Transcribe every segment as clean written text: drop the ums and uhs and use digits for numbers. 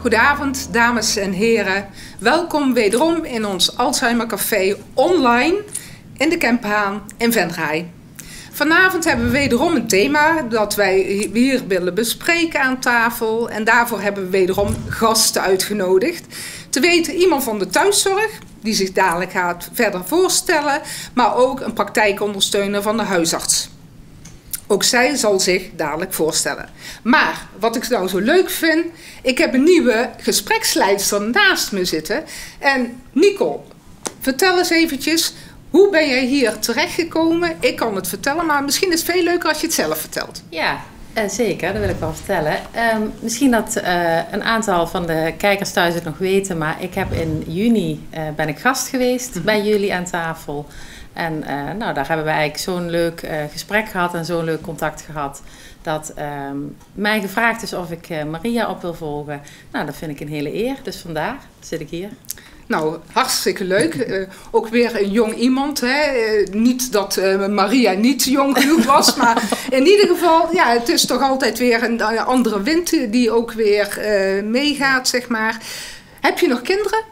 Goedenavond, dames en heren. Welkom wederom in ons Alzheimer Café online in de Kemphaan in Venray. Vanavond hebben we wederom een thema dat wij hier willen bespreken aan tafel. En daarvoor hebben we wederom gasten uitgenodigd. Te weten iemand van de thuiszorg, die zich dadelijk gaat verder voorstellen. Maar ook een praktijkondersteuner van de huisarts. Ook zij zal zich dadelijk voorstellen. Maar wat ik nou zo leuk vind, ik heb een nieuwe gespreksleidster naast me zitten. En Nicole, vertel eens eventjes, hoe ben jij hier terechtgekomen? Ik kan het vertellen, maar misschien is het veel leuker als je het zelf vertelt. Ja, zeker, dat wil ik wel vertellen. Misschien dat een aantal van de kijkers thuis het nog weten, maar ik heb in juni ben ik gast geweest bij jullie aan tafel. En daar hebben we eigenlijk zo'n leuk gesprek gehad en zo'n leuk contact gehad. Dat mij gevraagd is of ik Maria op wil volgen. Nou, dat vind ik een hele eer. Dus vandaar zit ik hier. Nou, hartstikke leuk. Ook weer een jong iemand. Hè? Niet dat Maria niet jong genoeg was. Maar in ieder geval, ja, het is toch altijd weer een andere wind die ook weer meegaat, zeg maar. Heb je nog kinderen?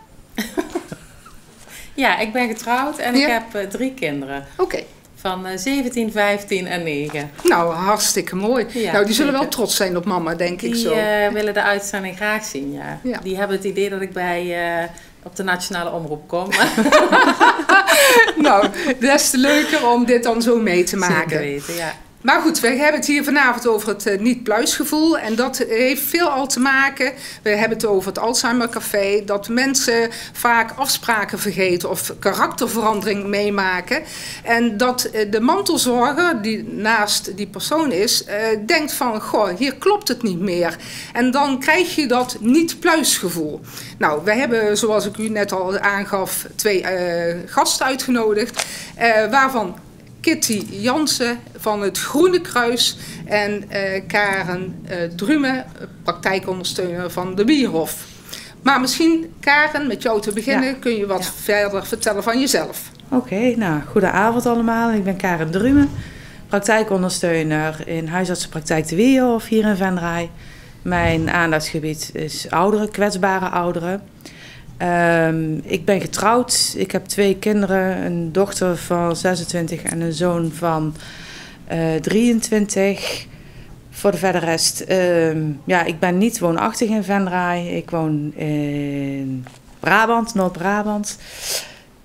Ja, ik ben getrouwd en ik heb 3 kinderen. Oké. Van 17, 15 en 9. Nou, hartstikke mooi. Ja, nou, die zullen zeker wel trots zijn op mama, denk ik zo. Die willen de uitzending graag zien, ja. Die hebben het idee dat ik op de nationale omroep kom. Nou, des te leuker om dit dan zo mee te maken. Zeker weten, ja. Maar goed, we hebben het hier vanavond over het niet-pluisgevoel. En dat heeft veelal te maken, we hebben het over het Alzheimer Café, dat mensen vaak afspraken vergeten of karakterverandering meemaken. En dat de mantelzorger, die naast die persoon is, denkt van, goh, hier klopt het niet meer. En dan krijg je dat niet-pluisgevoel. Nou, we hebben, zoals ik u net al aangaf, 2 gasten uitgenodigd, waarvan Kitty Jansen van het Groene Kruis en Karen Drume, praktijkondersteuner van de Bierhof. Maar misschien, Karen, met jou te beginnen, kun je wat verder vertellen van jezelf. Oké, nou, goedenavond allemaal. Ik ben Karen Drume, praktijkondersteuner in huisartsenpraktijk de Bierhof hier in Venray. Mijn aandachtsgebied is ouderen, kwetsbare ouderen. Ik ben getrouwd. Ik heb 2 kinderen. Een dochter van 26 en een zoon van 23. Voor de verder rest. Ik ben niet woonachtig in Venray. Ik woon in Brabant, Noord-Brabant.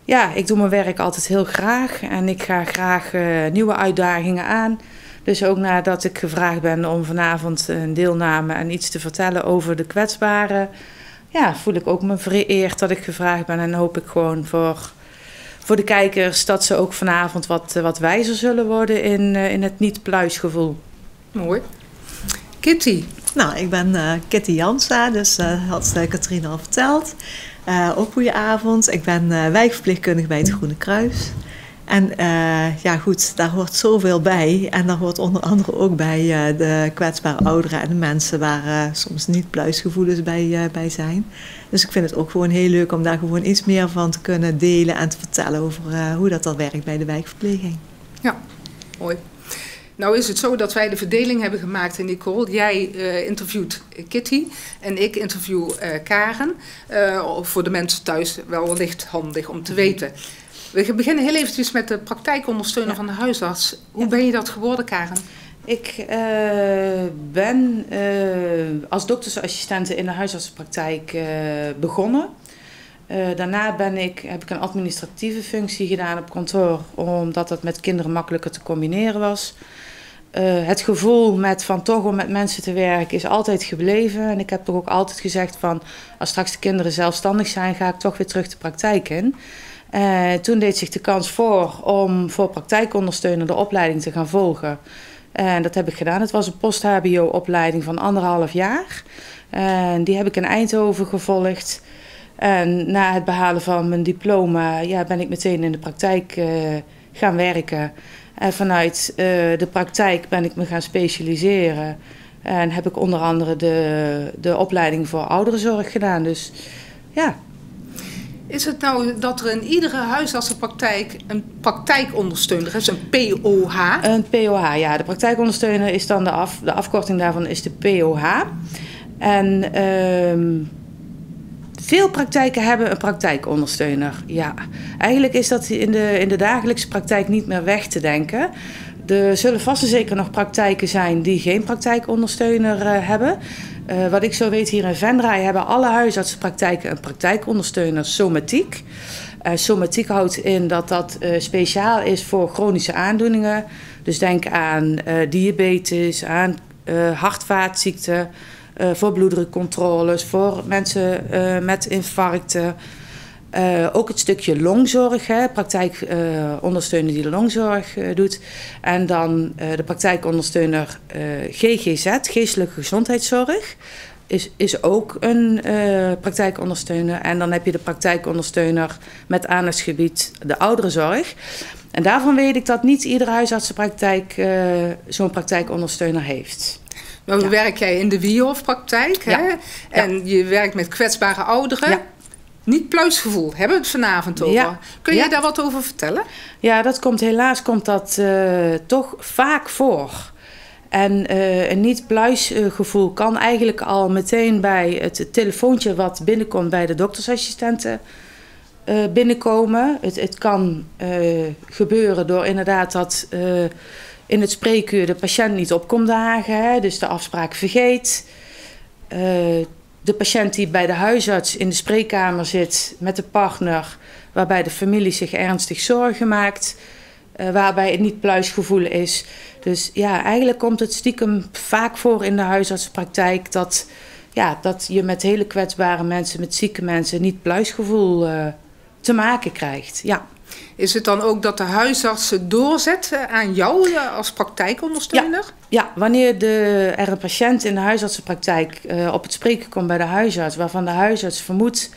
Ja, ik doe mijn werk altijd heel graag. En ik ga graag nieuwe uitdagingen aan. Dus ook nadat ik gevraagd ben om vanavond een deelname en iets te vertellen over de kwetsbaren, ja, voel ik ook me vereerd dat ik gevraagd ben. En hoop ik gewoon voor de kijkers dat ze ook vanavond wat wijzer zullen worden in het niet-pluisgevoel. Mooi. Kitty. Nou, ik ben Kitty Jansen, dus had Katrien al verteld. Ook goedenavond. Ik ben wijkverpleegkundige bij het Groene Kruis. En ja goed, daar hoort zoveel bij. En daar hoort onder andere ook bij de kwetsbare ouderen en de mensen waar soms niet pluisgevoelens bij zijn. Dus ik vind het ook gewoon heel leuk om daar gewoon iets meer van te kunnen delen en te vertellen over hoe dat al werkt bij de wijkverpleging. Ja, mooi. Nou is het zo dat wij de verdeling hebben gemaakt, en Nicole, jij interviewt Kitty en ik interview Karen. Voor de mensen thuis wel wellicht handig om te weten. We beginnen heel eventjes met de praktijkondersteuner van de huisarts. Hoe ben je dat geworden, Karen? Ik ben als doktersassistente in de huisartsenpraktijk begonnen. Daarna heb ik een administratieve functie gedaan op kantoor, omdat dat met kinderen makkelijker te combineren was. Het gevoel om met mensen te werken is altijd gebleven. En ik heb toch ook altijd gezegd van, als straks de kinderen zelfstandig zijn, ga ik toch weer terug de praktijk in. Toen deed zich de kans om voor praktijkondersteuner de opleiding te gaan volgen. En dat heb ik gedaan. Het was een post-HBO-opleiding van 1,5 jaar. En die heb ik in Eindhoven gevolgd. En na het behalen van mijn diploma ben ik meteen in de praktijk gaan werken. En vanuit de praktijk ben ik me gaan specialiseren. En heb ik onder andere de opleiding voor ouderenzorg gedaan. Dus ja. Is het nou dat er in iedere huisartsenpraktijk een praktijkondersteuner is, een POH? Een POH, ja. De praktijkondersteuner is dan de afkorting daarvan is de POH. En veel praktijken hebben een praktijkondersteuner. Ja, eigenlijk is dat in de dagelijkse praktijk niet meer weg te denken. Er zullen vast en zeker nog praktijken zijn die geen praktijkondersteuner hebben. Wat ik zo weet, hier in Venray hebben alle huisartsenpraktijken een praktijkondersteuner somatiek. Somatiek houdt in dat dat speciaal is voor chronische aandoeningen. Dus denk aan diabetes, aan hart-vaatziekten, voor bloeddrukcontroles, voor mensen met infarcten. Ook het stukje longzorg, praktijkondersteuner die de longzorg doet. En dan de praktijkondersteuner GGZ, geestelijke gezondheidszorg, is ook een praktijkondersteuner. En dan heb je de praktijkondersteuner met aandachtsgebied de ouderenzorg. En daarvan weet ik dat niet iedere huisartsenpraktijk zo'n praktijkondersteuner heeft. Nou, werk jij in de Wierhoff-praktijk, hè? Ja. En je werkt met kwetsbare ouderen. Ja. Niet pluisgevoel, hebben we het vanavond over. Ja. Kun je daar wat over vertellen? Ja, helaas komt dat toch vaak voor. En een niet-pluisgevoel kan eigenlijk al meteen bij het telefoontje wat binnenkomt bij de doktersassistenten binnenkomen. Het kan gebeuren door inderdaad dat in het spreekuur de patiënt niet op komt dagen, hè, dus de afspraak vergeet. De patiënt die bij de huisarts in de spreekkamer zit met de partner, waarbij de familie zich ernstig zorgen maakt, waarbij het niet pluisgevoel is. Dus ja, eigenlijk komt het stiekem vaak voor in de huisartsenpraktijk dat je met hele kwetsbare mensen, met zieke mensen, niet pluisgevoel te maken krijgt. Ja. Is het dan ook dat de huisartsen doorzetten aan jou als praktijkondersteuner? Ja, wanneer er een patiënt in de huisartsenpraktijk op het spreken komt bij de huisarts, waarvan de huisarts vermoedt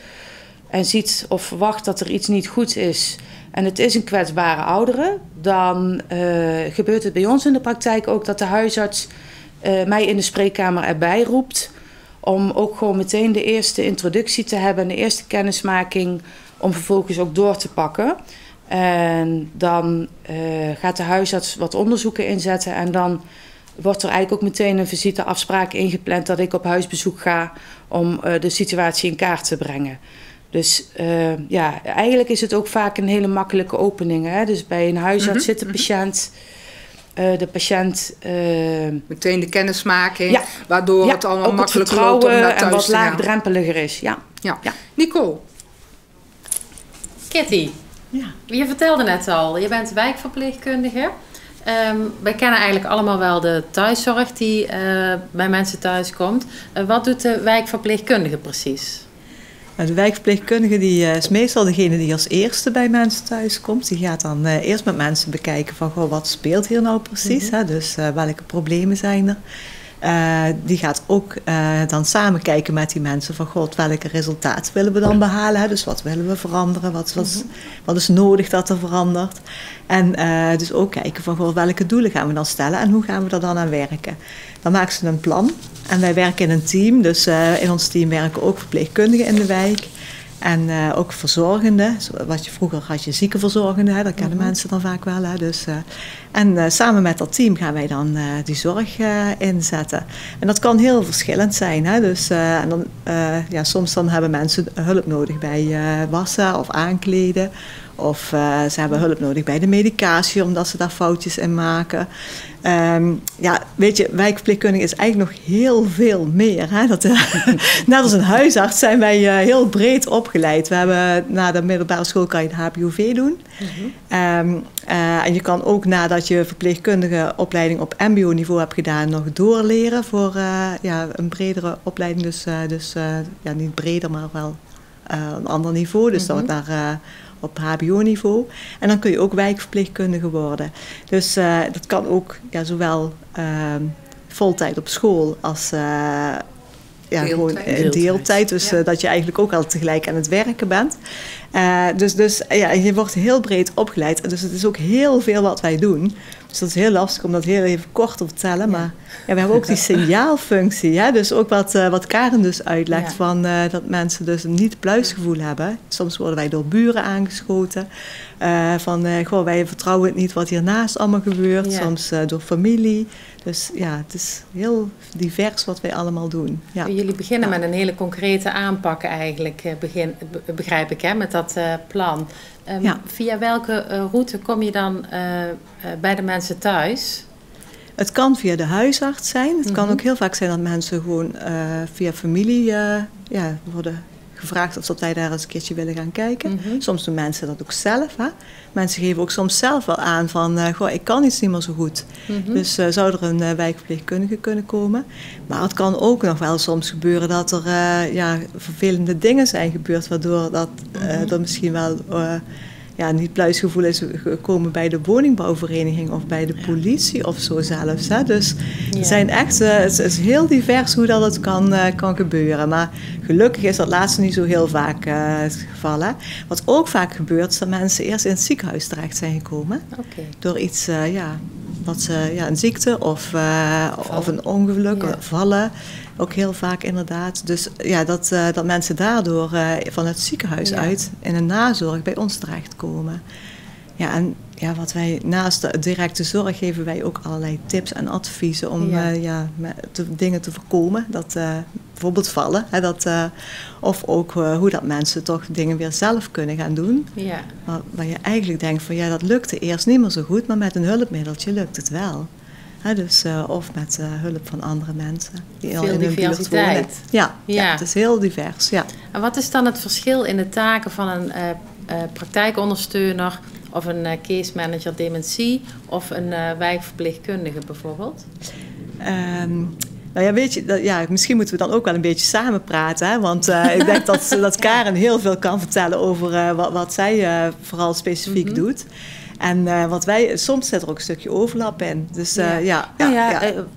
en ziet of verwacht dat er iets niet goed is, en het is een kwetsbare oudere, dan gebeurt het bij ons in de praktijk ook dat de huisarts mij in de spreekkamer erbij roept, om ook gewoon meteen de eerste introductie te hebben, de eerste kennismaking, om vervolgens ook door te pakken. En dan gaat de huisarts wat onderzoeken inzetten en dan wordt er eigenlijk ook meteen een visiteafspraak ingepland dat ik op huisbezoek ga om de situatie in kaart te brengen. Dus eigenlijk is het ook vaak een hele makkelijke opening. Hè? Dus bij een huisarts zit de patiënt. De patiënt... meteen de kennismaking, waardoor het allemaal makkelijker loopt om naar thuis en wat te gaan. laagdrempeliger is. Ja. Nicole. Kitty, je vertelde net al, je bent wijkverpleegkundige. Wij kennen eigenlijk allemaal wel de thuiszorg die bij mensen thuis komt. Wat doet de wijkverpleegkundige precies? De wijkverpleegkundige die is meestal degene die als eerste bij mensen thuis komt. Die gaat dan eerst met mensen bekijken van wat speelt hier nou precies. Hè? Dus welke problemen zijn er. Die gaat ook dan samen kijken met die mensen van welke resultaten willen we dan behalen. Hè? Dus wat willen we veranderen, wat is nodig dat er verandert. En dus ook kijken van welke doelen gaan we dan stellen en hoe gaan we er dan aan werken. Dan maken ze een plan en wij werken in een team. Dus in ons team werken ook verpleegkundigen in de wijk. En ook verzorgenden. Vroeger had je ziekenverzorgenden, hè, dat kennen mensen dan vaak wel. Hè, dus, samen met dat team gaan wij dan die zorg inzetten. En dat kan heel verschillend zijn. Hè, dus, soms dan hebben mensen hulp nodig bij wassen of aankleden. Of ze hebben hulp nodig bij de medicatie, omdat ze daar foutjes in maken. Wijkverpleegkundige is eigenlijk nog heel veel meer. Hè? Net als een huisarts zijn wij heel breed opgeleid. We hebben na de middelbare school kan je de HBOV doen. En je kan ook nadat je verpleegkundige opleiding op mbo-niveau hebt gedaan, nog doorleren voor een bredere opleiding. Dus niet breder, maar wel een ander niveau. Dus dat naar op hbo-niveau. En dan kun je ook wijkverpleegkundige worden. Dus dat kan ook zowel voltijd op school als gewoon deeltijd. Dus dat je eigenlijk ook al tegelijk aan het werken bent. Dus ja, je wordt heel breed opgeleid. Dus het is ook heel veel wat wij doen. Dus dat is heel lastig om dat heel even kort te vertellen. Maar ja, we hebben ook die signaalfunctie. Hè? Dus ook wat Karen dus uitlegt. Van, dat mensen dus een niet-pluisgevoel hebben. Soms worden wij door buren aangeschoten. Goh, wij vertrouwen het niet wat hiernaast allemaal gebeurt. Ja. Soms door familie. Dus ja, het is heel divers wat wij allemaal doen. Ja. Jullie beginnen met een hele concrete aanpak eigenlijk, begrijp ik, hè, met dat plan. Via welke route kom je dan bij de mensen thuis? Het kan via de huisarts zijn. Het kan ook heel vaak zijn dat mensen gewoon via familie worden gevraagd of dat wij daar eens een keertje willen gaan kijken. Soms doen mensen dat ook zelf. Hè? Mensen geven ook soms zelf wel aan van, goh, ik kan iets niet meer zo goed. Dus zou er een wijkverpleegkundige kunnen komen. Maar het kan ook nog wel soms gebeuren dat er vervelende dingen zijn gebeurd, waardoor dat er misschien wel niet pluisgevoel is gekomen bij de woningbouwvereniging of bij de politie of zo zelfs. Hè? Dus het zijn echt, het is heel divers hoe dat het kan gebeuren. Maar gelukkig is dat laatste niet zo heel vaak het geval. Hè? Wat ook vaak gebeurt, is dat mensen eerst in het ziekenhuis terecht zijn gekomen. Door iets, een ziekte of een ongeluk, vallen. Ook heel vaak inderdaad. Dus ja, dat mensen daardoor van het ziekenhuis uit in een nazorg bij ons terechtkomen. Ja, en wat wij naast de directe zorg geven wij ook allerlei tips en adviezen om dingen te voorkomen. Dat bijvoorbeeld vallen. Of ook hoe dat mensen toch dingen weer zelf kunnen gaan doen. Ja. Waar je eigenlijk denkt van dat lukte eerst niet meer zo goed, maar met een hulpmiddeltje lukt het wel. Of met hulp van andere mensen die al in hun buurt wonen. Ja, het is heel divers. Ja. En wat is dan het verschil in de taken van een praktijkondersteuner of een case manager dementie of een wijkverpleegkundige bijvoorbeeld? Weet je, misschien moeten we dan ook wel een beetje samen praten. Hè? Want ik denk dat Karen heel veel kan vertellen over wat zij vooral specifiek doet. En wat wij, soms zit er ook een stukje overlap in. Dus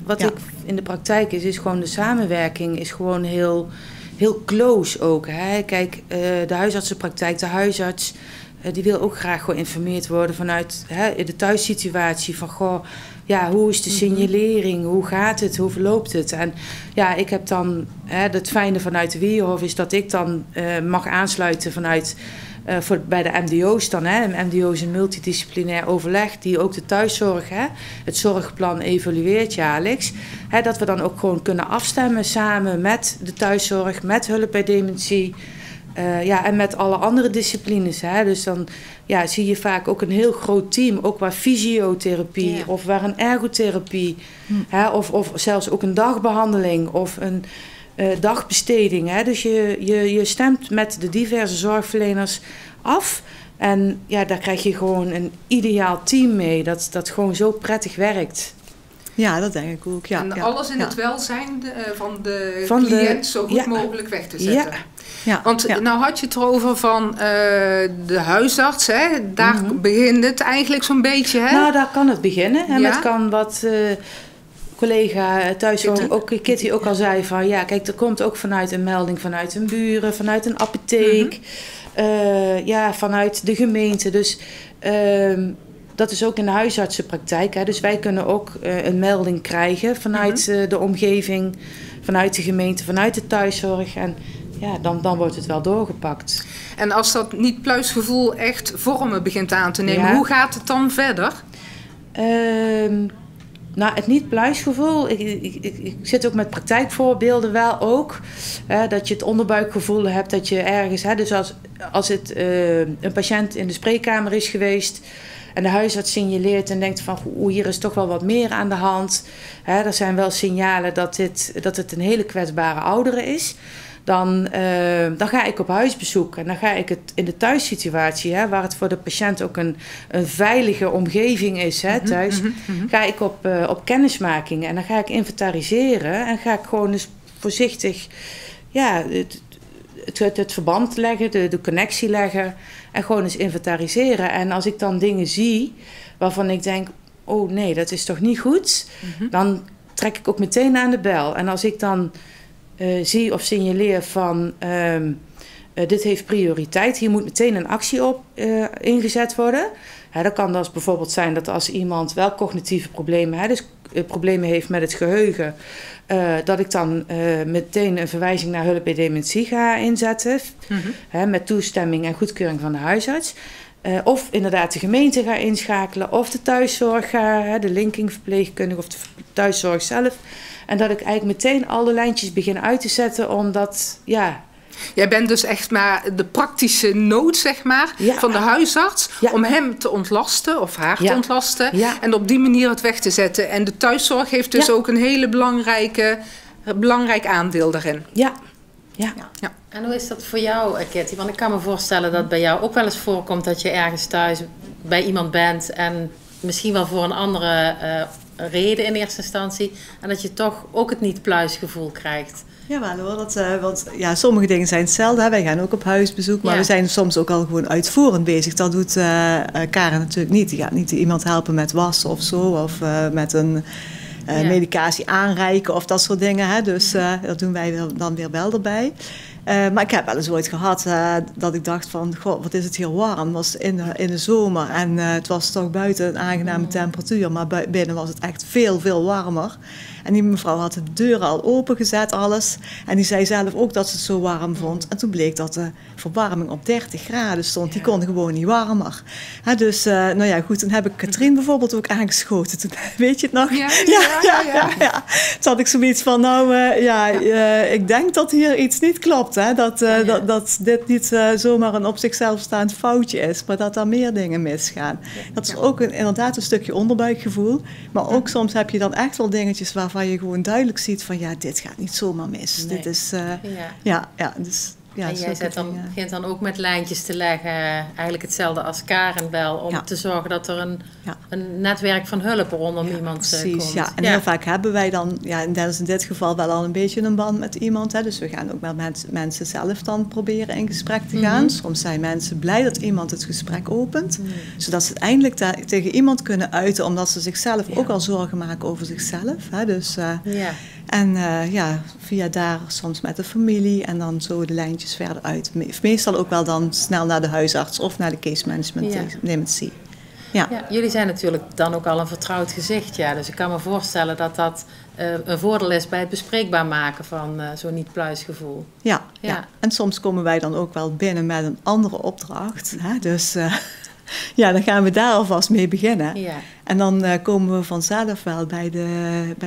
wat ik in de praktijk is gewoon de samenwerking is gewoon heel, heel close ook. Hè? Kijk, de huisartsenpraktijk, de huisarts, die wil ook graag geïnformeerd worden vanuit de thuissituatie. Van hoe is de signalering? Hoe gaat het? Hoe verloopt het? En ik heb dan, het fijne vanuit de Wierhof is dat ik dan mag aansluiten vanuit bij de MDO's dan. Een MDO is een multidisciplinair overleg die ook de thuiszorg, het zorgplan evalueert jaarlijks. Dat we dan ook gewoon kunnen afstemmen samen met de thuiszorg, met hulp bij dementie. En met alle andere disciplines. Dus dan zie je vaak ook een heel groot team. Ook waar fysiotherapie of waar een ergotherapie. Of zelfs ook een dagbehandeling of een dagbesteding. Dus je stemt met de diverse zorgverleners af. En daar krijg je gewoon een ideaal team mee. Dat gewoon zo prettig werkt. Ja, dat denk ik ook. Ja, en alles in het welzijn van de cliënt zo goed mogelijk weg te zetten. Ja. Want nou had je het erover van de huisarts. Daar begint het eigenlijk zo'n beetje. Nou, daar kan het beginnen. En dat kan wat collega thuiszorg, ook Kitty ook al zei van... kijk, er komt ook vanuit een melding vanuit een buren, vanuit een apotheek. Vanuit de gemeente. Dus... dat is ook in de huisartsenpraktijk. Dus wij kunnen ook een melding krijgen vanuit de omgeving, vanuit de gemeente, vanuit de thuiszorg. En dan wordt het wel doorgepakt. En als dat niet-pluisgevoel echt vormen begint aan te nemen, hoe gaat het dan verder? Het niet-pluisgevoel, ik zit ook met praktijkvoorbeelden wel ook. Dat je het onderbuikgevoel hebt dat je ergens... dus als het een patiënt in de spreekkamer is geweest... en de huisarts signaleert en denkt van... hier is toch wel wat meer aan de hand. Er zijn wel signalen dat het een hele kwetsbare oudere is. Dan ga ik op huisbezoek en dan ga ik het in de thuissituatie... waar het voor de patiënt ook een veilige omgeving is thuis... ga ik op kennismaking en dan ga ik inventariseren... en ga ik gewoon eens voorzichtig het verband leggen, de connectie leggen... en gewoon eens inventariseren. En als ik dan dingen zie waarvan ik denk... oh nee, dat is toch niet goed... dan trek ik ook meteen aan de bel. En als ik dan... zie of signaleer van dit heeft prioriteit, hier moet meteen een actie op ingezet worden. Dat kan dus bijvoorbeeld zijn dat als iemand wel cognitieve problemen, dus problemen heeft met het geheugen, dat ik dan meteen een verwijzing naar hulp bij dementie ga inzetten. Met toestemming en goedkeuring van de huisarts. Of inderdaad de gemeente ga inschakelen, of de thuiszorg ga, de linkingverpleegkundige of de thuiszorg zelf. En dat ik eigenlijk meteen alle lijntjes begin uit te zetten, omdat, Jij bent dus echt maar de praktische nood, zeg maar, van de huisarts, om hem te ontlasten of haar te ontlasten en op die manier het weg te zetten. En de thuiszorg heeft dus ook een hele belangrijk aandeel daarin. Ja. En hoe is dat voor jou, Kitty? Want ik kan me voorstellen dat bij jou ook wel eens voorkomt dat je ergens thuis bij iemand bent en misschien wel voor een andere reden in eerste instantie en dat je toch ook het niet-pluisgevoel krijgt. Ja, wel hoor. Want sommige dingen zijn hetzelfde. Hè. Wij gaan ook op huisbezoek, maar we zijn soms ook al gewoon uitvoerend bezig. Dat doet Karen natuurlijk niet. Die gaat niet iemand helpen met wassen of zo, of met een medicatie aanreiken of dat soort dingen. Hè. Dus dat doen wij dan weer wel erbij. Maar ik heb wel eens ooit gehad dat ik dacht van, god, wat is het hier warm. Het was in de zomer en het was toch buiten een aangename temperatuur, maar binnen was het echt veel, veel warmer. En die mevrouw had de deuren al opengezet, alles. En die zei zelf ook dat ze het zo warm vond. En toen bleek dat de verwarming op 30 graden stond. Die kon gewoon niet warmer. Dus, goed, toen heb ik Katrien bijvoorbeeld ook aangeschoten. Toen, weet je het nog? Ja. Toen had ik zoiets van, ik denk dat hier iets niet klopt. Hè? Dat dit niet zomaar een op zichzelf staand foutje is. Maar dat er meer dingen misgaan. Dat is ook inderdaad een stukje onderbuikgevoel. Maar ook soms heb je dan echt wel dingetjes waarvan je gewoon duidelijk ziet van dit gaat niet zomaar mis. Nee. Dit is dus en jij begint dan ook met lijntjes te leggen, eigenlijk hetzelfde als Karen wel, om te zorgen dat er een netwerk van hulp rondom iemand precies, komt. Ja, en heel vaak hebben wij dan, dat is in dit geval wel al een beetje een band met iemand. Hè, dus we gaan ook met mensen zelf dan proberen in gesprek te gaan. Soms zijn mensen blij dat iemand het gesprek opent, zodat ze het eindelijk tegen iemand kunnen uiten, omdat ze zichzelf ook al zorgen maken over zichzelf. Hè, dus, en via daar soms met de familie en dan zo de lijntjes verder uit. Meestal ook wel dan snel naar de huisarts of naar de case management dementie. Ja. Jullie zijn natuurlijk dan ook al een vertrouwd gezicht. Ja. Dus ik kan me voorstellen dat dat een voordeel is bij het bespreekbaar maken van zo'n niet-pluisgevoel. Ja. En soms komen wij dan ook wel binnen met een andere opdracht. Hè? Dus dan gaan we daar alvast mee beginnen. Ja. En dan komen we vanzelf wel bij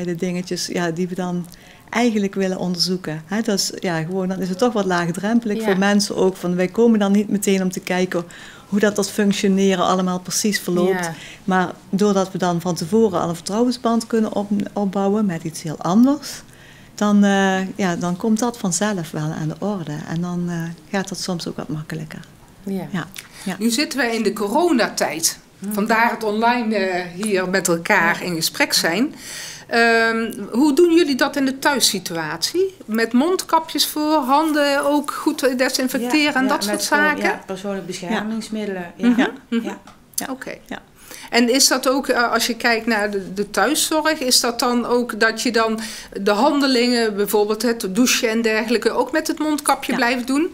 de dingetjes die we dan eigenlijk willen onderzoeken. Hè? Dus gewoon, dan is het toch wat laagdrempelig voor mensen ook. Van, wij komen dan niet meteen om te kijken hoe dat functioneren allemaal precies verloopt. Ja. Maar doordat we dan van tevoren al een vertrouwensband kunnen opbouwen met iets heel anders, dan komt dat vanzelf wel aan de orde. En dan gaat dat soms ook wat makkelijker. Ja. Nu zitten wij in de coronatijd. Vandaar het online hier met elkaar in gesprek zijn. Hoe doen jullie dat in de thuissituatie? Met mondkapjes voor, handen ook goed desinfecteren en dat soort zaken? Ja, persoonlijke beschermingsmiddelen. Oké. Ja. En is dat ook, als je kijkt naar de thuiszorg, is dat dan ook dat je dan de handelingen, bijvoorbeeld het douchen en dergelijke, ook met het mondkapje blijft doen?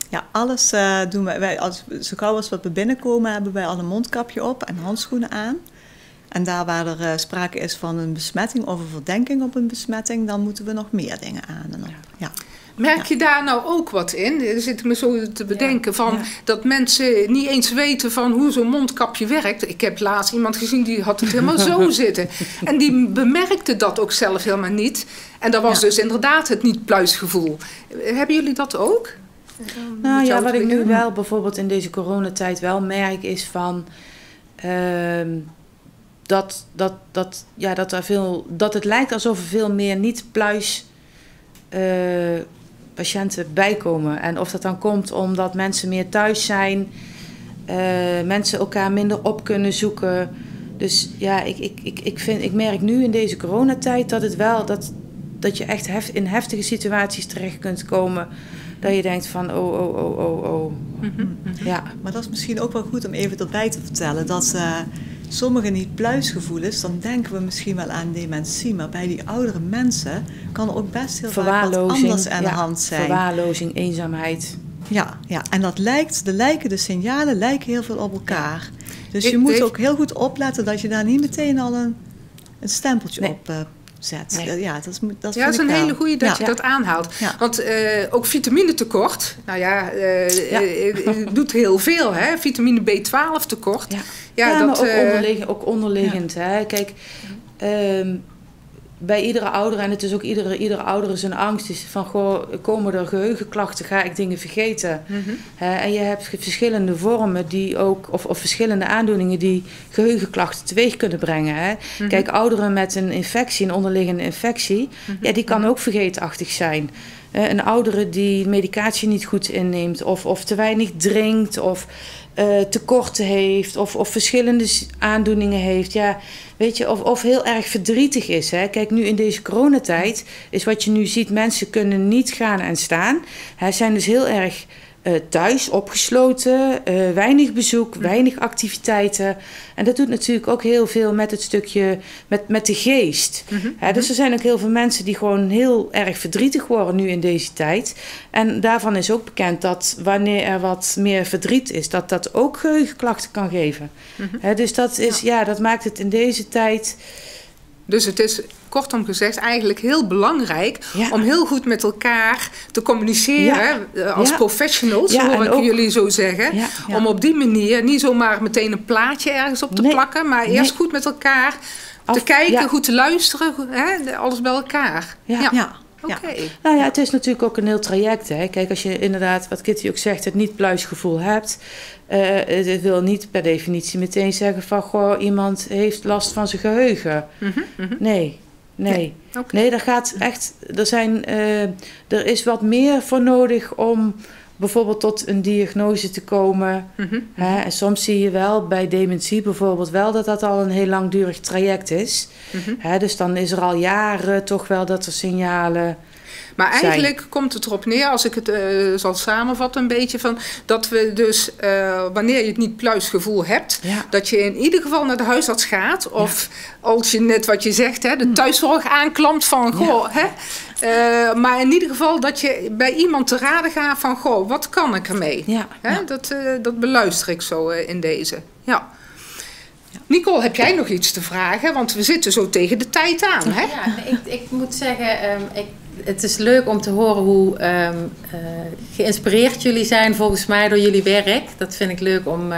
Ja, alles doen wij. Zo gauw als we binnenkomen hebben wij al een mondkapje op en handschoenen aan. En daar waar er sprake is van een besmetting of een verdenking op een besmetting, dan moeten we nog meer dingen aan en op. Ja. Merk je daar nou ook wat in? Er zit me zo te bedenken dat mensen niet eens weten van hoe zo'n mondkapje werkt. Ik heb laatst iemand gezien die had het helemaal zo zitten. En die bemerkte dat ook zelf helemaal niet. En dat was dus inderdaad het niet-pluisgevoel. Hebben jullie dat ook? Wat ik nu wel bijvoorbeeld in deze coronatijd wel merk is van dat het lijkt alsof er veel meer niet-pluis patiënten bijkomen. En of dat dan komt omdat mensen meer thuis zijn, mensen elkaar minder op kunnen zoeken. Dus ik merk nu in deze coronatijd dat het wel dat je echt in heftige situaties terecht kunt komen. Dat je denkt van, oh. Ja. Maar dat is misschien ook wel goed om even erbij te vertellen. Dat sommige niet-pluisgevoelens, dan denken we misschien wel aan dementie. Maar bij die oudere mensen kan er ook best heel vaak wat anders aan de hand zijn. Verwaarlozing, eenzaamheid. Ja. En de signalen lijken heel veel op elkaar. Dus je Ik moet weet- ook heel goed opletten dat je daar niet meteen al een stempeltje Nee. op zet. Nee. Ja, dat Ja, dat is een hele goede dat je Ja. dat aanhaalt. Ja. Want ook vitaminetekort, doet heel veel, hè? Vitamine B12 tekort. Ja, dat, maar ook onderliggend. Hè? Kijk, bij iedere ouder, en het is ook iedere ouder zijn angst, is van, goh, komen er geheugenklachten, ga ik dingen vergeten? En je hebt verschillende vormen die ook, of verschillende aandoeningen die geheugenklachten teweeg kunnen brengen. Hè? Kijk, ouderen met een infectie, een onderliggende infectie, die kan ook vergeetachtig zijn. Een oudere die medicatie niet goed inneemt, of te weinig drinkt, of tekorten heeft, of verschillende aandoeningen heeft. Ja, weet je, of heel erg verdrietig is. Hè. Kijk, nu in deze coronatijd is wat je nu ziet, mensen kunnen niet gaan en staan. Zijn dus heel erg thuis opgesloten, weinig bezoek, weinig activiteiten. En dat doet natuurlijk ook heel veel met het stukje, met de geest. Dus er zijn ook heel veel mensen die gewoon heel erg verdrietig worden nu in deze tijd. En daarvan is ook bekend dat wanneer er wat meer verdriet is, dat ook geheugenklachten kan geven. Dus dat is, dat maakt het in deze tijd. Dus het is, kortom gezegd, eigenlijk heel belangrijk om heel goed met elkaar te communiceren als professionals, hoor ik jullie zo zeggen. Om op die manier niet zomaar meteen een plaatje ergens op te plakken, maar eerst goed met elkaar te kijken, goed te luisteren, alles bij elkaar. Oké. Nou ja, het is natuurlijk ook een heel traject. Hè. Kijk, als je inderdaad, wat Kitty ook zegt, het niet-pluisgevoel hebt. Het wil niet per definitie meteen zeggen van, goh, iemand heeft last van zijn geheugen. Nee. Okay. Nee, dat gaat echt. Er is wat meer voor nodig om bijvoorbeeld tot een diagnose te komen. En soms zie je wel bij dementie bijvoorbeeld wel dat al een heel langdurig traject is. Dus dan is er al jaren toch wel dat er signalen. Maar eigenlijk komt het erop neer, als ik het zal samenvatten een beetje, van dat we dus, wanneer je het niet-pluisgevoel hebt, dat je in ieder geval naar de huisarts gaat. Of als je net wat je zegt, de thuiszorg aanklampt van, goh, maar in ieder geval dat je bij iemand te raden gaat van, goh, wat kan ik ermee? Dat beluister ik zo in deze. Ja. Nicole, heb jij nog iets te vragen? Want we zitten zo tegen de tijd aan. Hè? Ja, ik moet zeggen, het is leuk om te horen hoe geïnspireerd jullie zijn volgens mij door jullie werk. Dat vind ik leuk om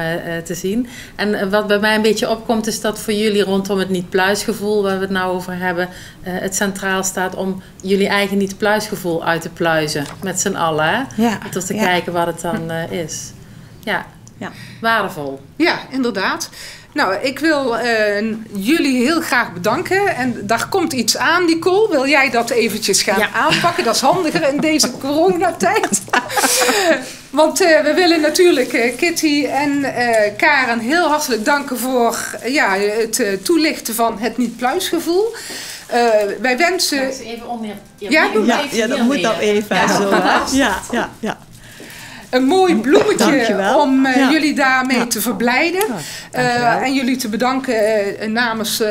te zien. En wat bij mij een beetje opkomt is dat voor jullie rondom het niet-pluisgevoel, waar we het nou over hebben, het centraal staat om jullie eigen niet-pluisgevoel uit te pluizen. Met z'n allen. Hè? Tot te kijken wat het dan is. Ja, waardevol. Ja, inderdaad. Nou, ik wil jullie heel graag bedanken. En daar komt iets aan, Nicole. Wil jij dat eventjes gaan aanpakken? Dat is handiger in deze coronatijd. Want we willen natuurlijk Kitty en Karen heel hartelijk danken voor het toelichten van het niet-pluisgevoel. Wij wensen... Even onder. Dat moet nou even. Zo, ja. Een mooi bloemetje Dankjewel. om jullie daarmee te verblijden. En jullie te bedanken namens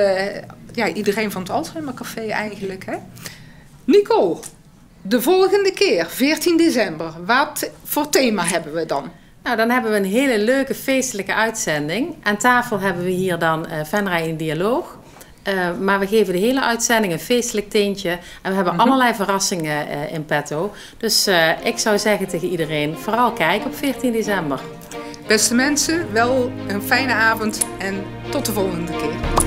iedereen van het Alzheimer Café eigenlijk. Hè? Nicole, de volgende keer, 14 december, wat voor thema hebben we dan? Nou, dan hebben we een hele leuke feestelijke uitzending. Aan tafel hebben we hier dan Venray in dialoog. Maar we geven de hele uitzending een feestelijk tintje. En we hebben allerlei verrassingen in petto. Dus ik zou zeggen tegen iedereen, vooral kijken op 14 december. Beste mensen, wel een fijne avond en tot de volgende keer.